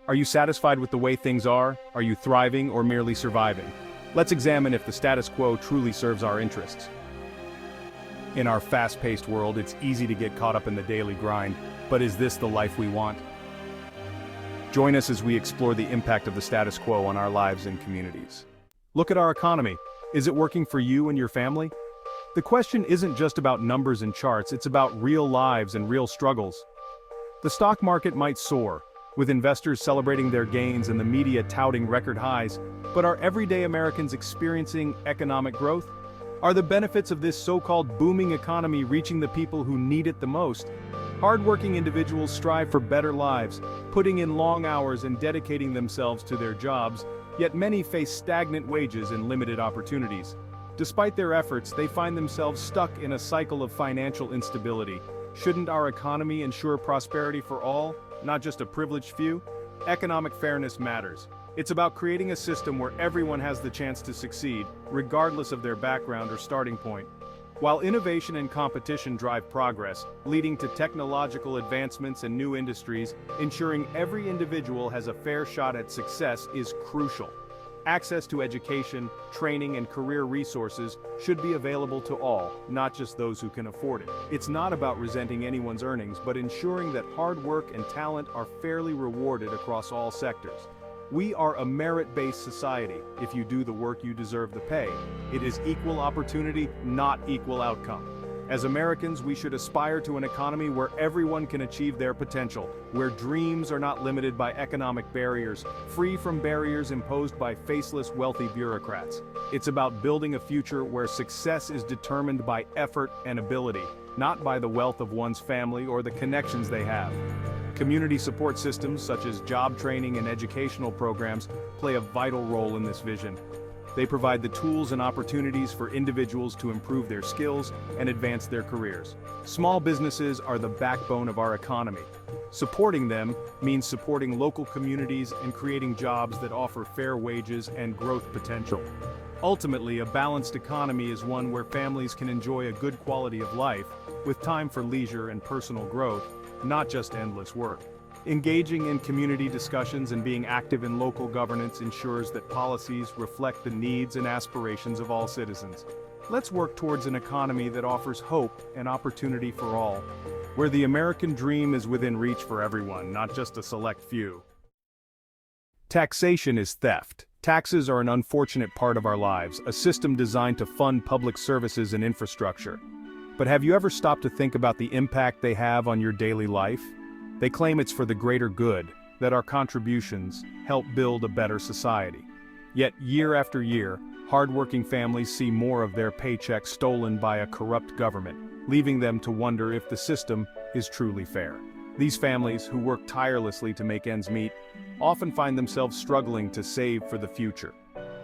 Are you satisfied with the way things are? Are you thriving or merely surviving? Let's examine if the status quo truly serves our interests. In our fast-paced world, it's easy to get caught up in the daily grind, but is this the life we want? Join us as we explore the impact of the status quo on our lives and communities. Look at our economy. Is it working for you and your family? The question isn't just about numbers and charts, it's about real lives and real struggles. The stock market might soar, with investors celebrating their gains and the media touting record highs, but are everyday Americans experiencing economic growth? Are the benefits of this so-called booming economy reaching the people who need it the most? Hardworking individuals strive for better lives, putting in long hours and dedicating themselves to their jobs, yet many face stagnant wages and limited opportunities. Despite their efforts, they find themselves stuck in a cycle of financial instability. Shouldn't our economy ensure prosperity for all, not just a privileged few? Economic fairness matters. It's about creating a system where everyone has the chance to succeed, regardless of their background or starting point. While innovation and competition drive progress, leading to technological advancements and new industries, ensuring every individual has a fair shot at success is crucial. Access to education, training, and career resources should be available to all, not just those who can afford it. It's not about resenting anyone's earnings, but ensuring that hard work and talent are fairly rewarded across all sectors. We are a merit-based society. If you do the work, you deserve the pay. It is equal opportunity, not equal outcome. As Americans, we should aspire to an economy where everyone can achieve their potential, where dreams are not limited by economic barriers, free from barriers imposed by faceless wealthy bureaucrats. It's about building a future where success is determined by effort and ability, not by the wealth of one's family or the connections they have. Community support systems such as job training and educational programs play a vital role in this vision. They provide the tools and opportunities for individuals to improve their skills and advance their careers. Small businesses are the backbone of our economy. Supporting them means supporting local communities and creating jobs that offer fair wages and growth potential. Ultimately, a balanced economy is one where families can enjoy a good quality of life, with time for leisure and personal growth, not just endless work. Engaging in community discussions and being active in local governance ensures that policies reflect the needs and aspirations of all citizens. Let's work towards an economy that offers hope and opportunity for all, where the American dream is within reach for everyone, not just a select few. Taxation is theft. Taxes are an unfortunate part of our lives, a system designed to fund public services and infrastructure. But have you ever stopped to think about the impact they have on your daily life? They claim it's for the greater good, that our contributions help build a better society. Yet year after year, hardworking families see more of their paychecks stolen by a corrupt government, leaving them to wonder if the system is truly fair. These families, who work tirelessly to make ends meet, often find themselves struggling to save for the future.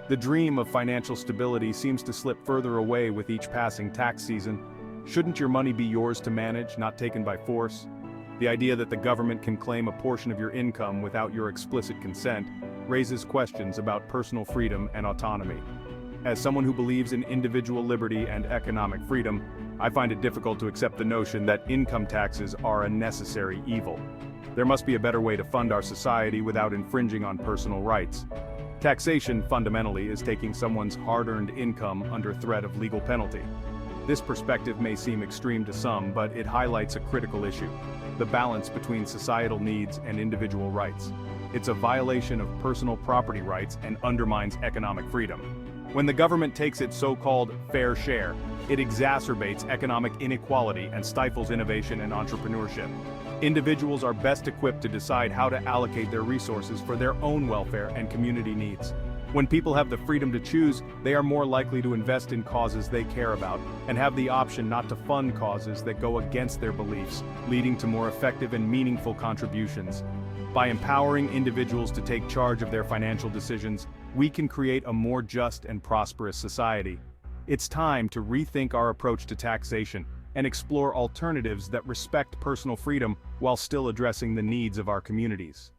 The dream of financial stability seems to slip further away with each passing tax season. Shouldn't your money be yours to manage, not taken by force? The idea that the government can claim a portion of your income without your explicit consent raises questions about personal freedom and autonomy. As someone who believes in individual liberty and economic freedom, I find it difficult to accept the notion that income taxes are a necessary evil. There must be a better way to fund our society without infringing on personal rights. Taxation, fundamentally, is taking someone's hard-earned income under threat of legal penalty. This perspective may seem extreme to some, but it highlights a critical issue: the balance between societal needs and individual rights. It's a violation of personal property rights and undermines economic freedom. When the government takes its so-called fair share, it exacerbates economic inequality and stifles innovation and entrepreneurship. Individuals are best equipped to decide how to allocate their resources for their own welfare and community needs. When people have the freedom to choose, they are more likely to invest in causes they care about, and have the option not to fund causes that go against their beliefs, leading to more effective and meaningful contributions. By empowering individuals to take charge of their financial decisions, we can create a more just and prosperous society. It's time to rethink our approach to taxation and explore alternatives that respect personal freedom while still addressing the needs of our communities.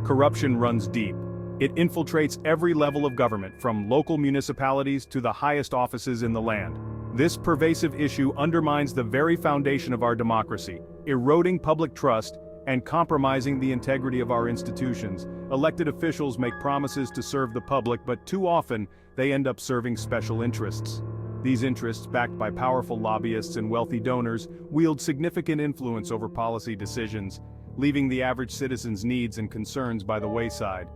Corruption runs deep. It infiltrates every level of government, from local municipalities to the highest offices in the land. This pervasive issue undermines the very foundation of our democracy, eroding public trust and compromising the integrity of our institutions. Elected officials make promises to serve the public, but too often, they end up serving special interests. These interests, backed by powerful lobbyists and wealthy donors, wield significant influence over policy decisions, leaving the average citizen's needs and concerns by the wayside.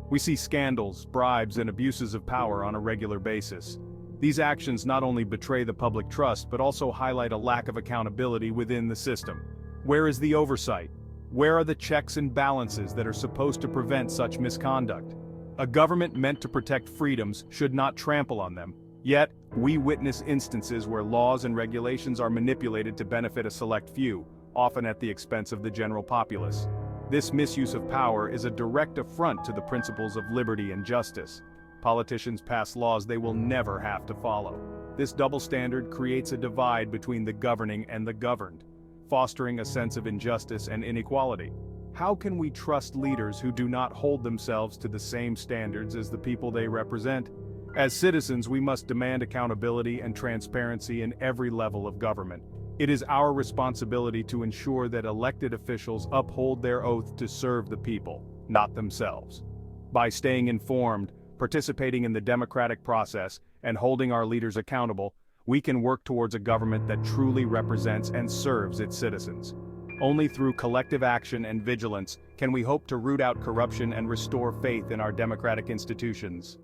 We see scandals, bribes, and abuses of power on a regular basis. These actions not only betray the public trust but also highlight a lack of accountability within the system. Where is the oversight? Where are the checks and balances that are supposed to prevent such misconduct? A government meant to protect freedoms should not trample on them. Yet, we witness instances where laws and regulations are manipulated to benefit a select few, often at the expense of the general populace. This misuse of power is a direct affront to the principles of liberty and justice. Politicians pass laws they will never have to follow. This double standard creates a divide between the governing and the governed, fostering a sense of injustice and inequality. How can we trust leaders who do not hold themselves to the same standards as the people they represent? As citizens, we must demand accountability and transparency in every level of government. It is our responsibility to ensure that elected officials uphold their oath to serve the people, not themselves. By staying informed, participating in the democratic process, and holding our leaders accountable, we can work towards a government that truly represents and serves its citizens. Only through collective action and vigilance can we hope to root out corruption and restore faith in our democratic institutions.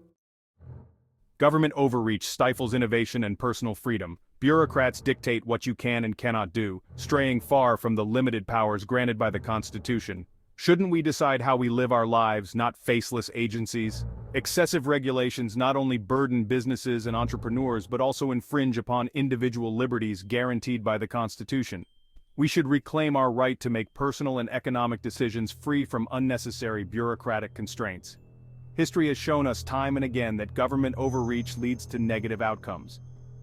Government overreach stifles innovation and personal freedom. Bureaucrats dictate what you can and cannot do, straying far from the limited powers granted by the Constitution. Shouldn't we decide how we live our lives, not faceless agencies? Excessive regulations not only burden businesses and entrepreneurs but also infringe upon individual liberties guaranteed by the Constitution. We should reclaim our right to make personal and economic decisions free from unnecessary bureaucratic constraints. History has shown us time and again that government overreach leads to negative outcomes.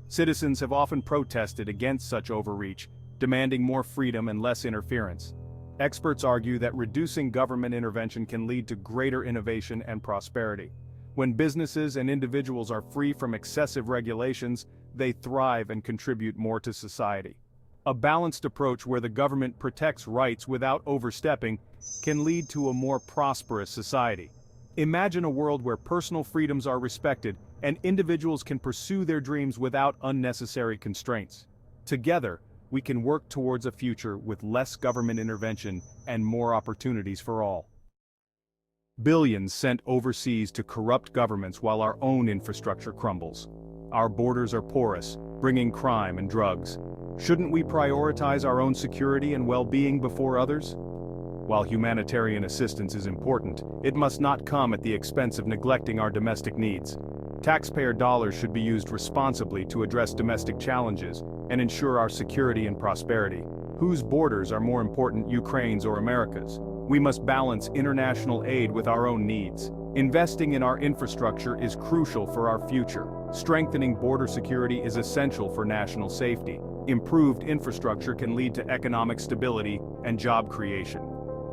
Citizens have often protested against such overreach, demanding more freedom and less interference. Experts argue that reducing government intervention can lead to greater innovation and prosperity. When businesses and individuals are free from excessive regulations, they thrive and contribute more to society. A balanced approach where the government protects rights without overstepping can lead to a more prosperous society. Imagine a world where personal freedoms are respected and individuals can pursue their dreams without unnecessary constraints. Together, we can work towards a future with less government intervention and more opportunities for all. Billions sent overseas to corrupt governments while our own infrastructure crumbles. Our borders are porous, bringing crime and drugs. Shouldn't we prioritize our own security and well-being before others? While humanitarian assistance is important, it must not come at the expense of neglecting our domestic needs. Taxpayer dollars should be used responsibly to address domestic challenges and ensure our security and prosperity. Whose borders are more important, Ukraine's or America's? We must balance international aid with our own needs. Investing in our infrastructure is crucial for our future. Strengthening border security is essential for national safety. Improved infrastructure can lead to economic stability and job creation.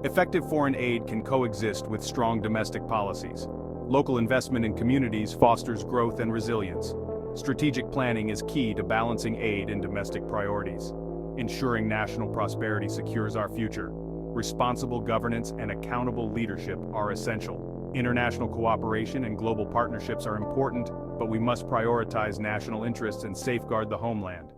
Effective foreign aid can coexist with strong domestic policies. Local investment in communities fosters growth and resilience. Strategic planning is key to balancing aid and domestic priorities. Ensuring national prosperity secures our future. Responsible governance and accountable leadership are essential. International cooperation and global partnerships are important, but we must prioritize national interests and safeguard the homeland.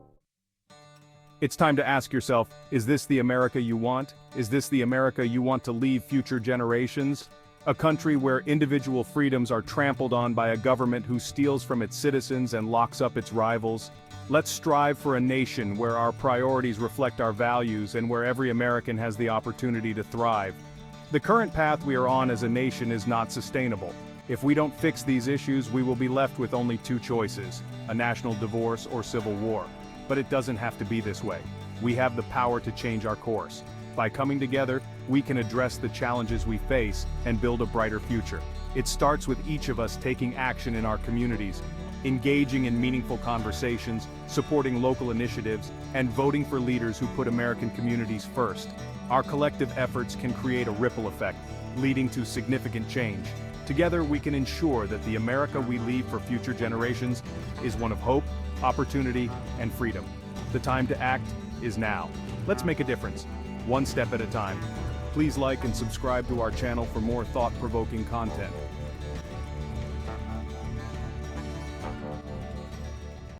It's time to ask yourself, is this the America you want? Is this the America you want to leave future generations? A country where individual freedoms are trampled on by a government who steals from its citizens and locks up its rivals? Let's strive for a nation where our priorities reflect our values and where every American has the opportunity to thrive. The current path we are on as a nation is not sustainable. If we don't fix these issues, we will be left with only two choices: a national divorce or civil war. But it doesn't have to be this way. We have the power to change our course. By coming together, we can address the challenges we face and build a brighter future. It starts with each of us taking action in our communities, engaging in meaningful conversations, supporting local initiatives, and voting for leaders who put American communities first. Our collective efforts can create a ripple effect, leading to significant change. Together, we can ensure that the America we leave for future generations is one of hope, opportunity, and freedom. The time to act is now. Let's make a difference, one step at a time. Please like and subscribe to our channel for more thought-provoking content.